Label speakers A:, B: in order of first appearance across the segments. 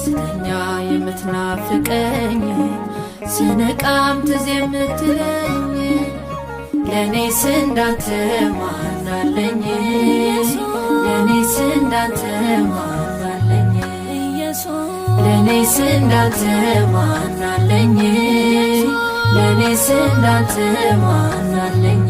A: ስተኛ የምትናፍቀኝ ስነቃም ትዝ የምትለኝ ለኔስ እንዳንተ ማን አለኝ ለኔስ እንዳንተ ማን አለኝ ለኔስ እንዳንተ ማን አለኝ ለኔስ እንዳንተ ማን አለኝ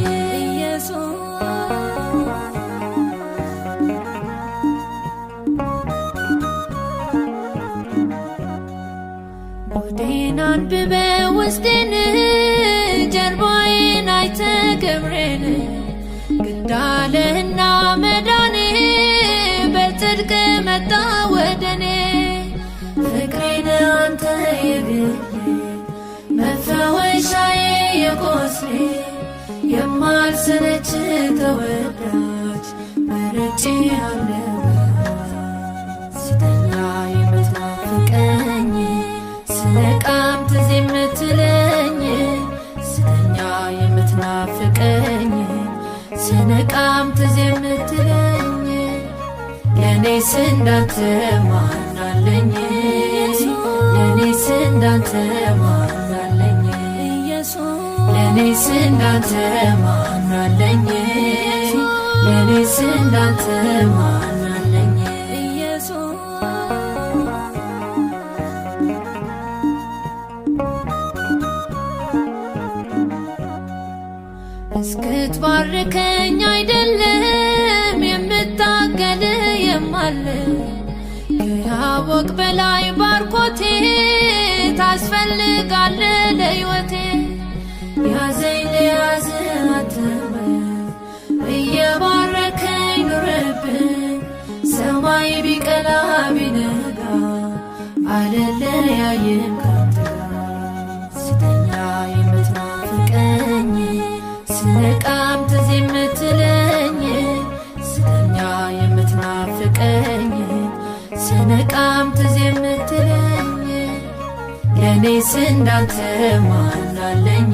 A: ሆዴን አንብበ ውስጤን ጀርባዬን አይተ ገብሬን ግዳለህና መዳኔ በጽድቅ መጣ ወደኔ ፍቅሬን አንተ የግሌ መፈወሻዬ የቆስሌ የማልሰለች ተወዳጅ መርጬ አለሁ ስተኛ የምትናፍቀኝ ስነቃም ትዝ የምትለኝ ስተኛ የምትናፍቀኝ ስነቃም ትዝ የምትለኝ ለኔስ እንዳንተ ማን አለኝ ለኔስ እንዳንተ ማን አለኝ ለኔስ እንዳንተ ማን አለኝ ለኔስ እንዳንተ ማን አለኝ እስክትባርከኝ አይደለም የምታገል የማል ከያወቅ በላይ ባርኮቴ ታስፈልጋለ ለሕይወቴ ያዘኝ ለያዝ አትበል እየባረከኝ ኑርብኝ ሰማይ ቢቀላ ቢነጋ አልለያይም ካንተ ስተኛ የምትናፍቀኝ ስነቃም ትዝ የምትለኝ ስተኛ የምትናፍቀኝ ስነቃም ትዝ የምትለኝ ለኔስ እንዳንተ ማን አለኝ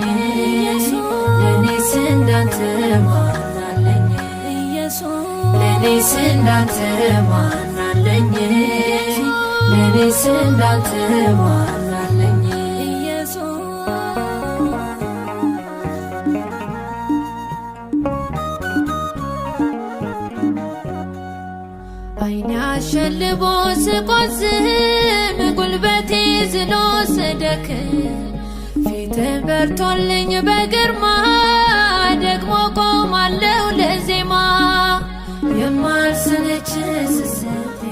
A: ለኔስ እንዳንተ ማን አለኝ ለኔስ እንዳንተ ማን አለኝ ለኔስ እንዳንተ ማን አለኝ አይኔ አሸልቦ ስቆዝም ጉልበቴ ዝሎ ስደክም ፊት በርቶልኝ በግርማ ደግሞ ቆማለሁ ለዜማ የማልሰለች ስስቴ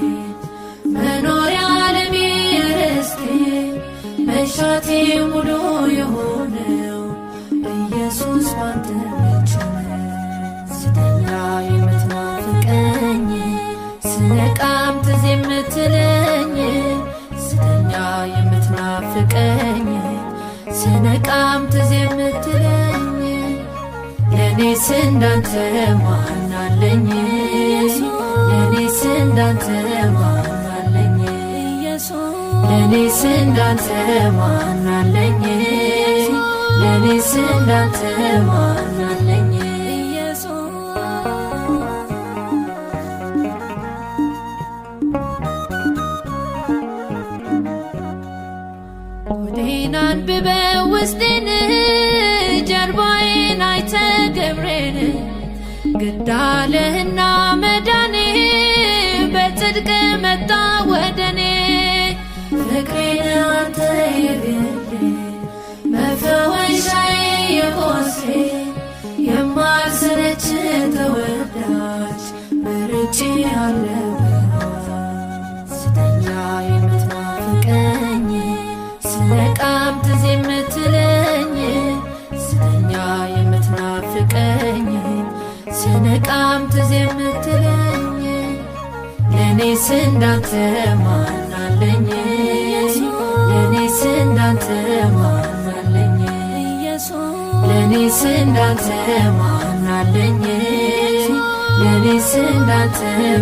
A: መኖሪያ ዓለሜ ርስቴ መሻቴ ሙሉ የሆነው ኢየሱስ ባንተ ብቻ ስተኛ የምትናፍቀኝ ስነቃም ትዝ የምትለኝ ስተኛ የምትናፍቀኝ ስነቃም ትዝ የምትለኝ ለኔስ እንዳንተ ማን አለኝ ለኔስ እንዳንተ ማን አለኝ ለኔስ እንዳንተ ማን አለኝ ለኔስ እንዳንተ ማን አለኝ ሆዴን አንብበ ውስጤን ጀርባዬን አይተ ገብሬን ግዳለህና መዳኔ በጽድቅ መጣ ወደኔ ፍቅሬን አንተ የግሌ መፈወሻዬ የቆስሌ የማልሰለች ተወዳጅ መርጬ አለሁ ስተኛ የምትናፍቀኝ ስነቃም ትዝ የምትለኝ ስተኛ የምትናፍቀኝ ስነቃም ትዝ የምትለኝ ለኔስ እንዳንተ ማን አለኝ ለኔስ እንዳንተ ማን አለኝ ለኔስ እንዳንተ ማን አለኝ ለኔስ እንዳንተ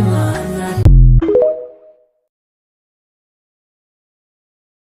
A: ማን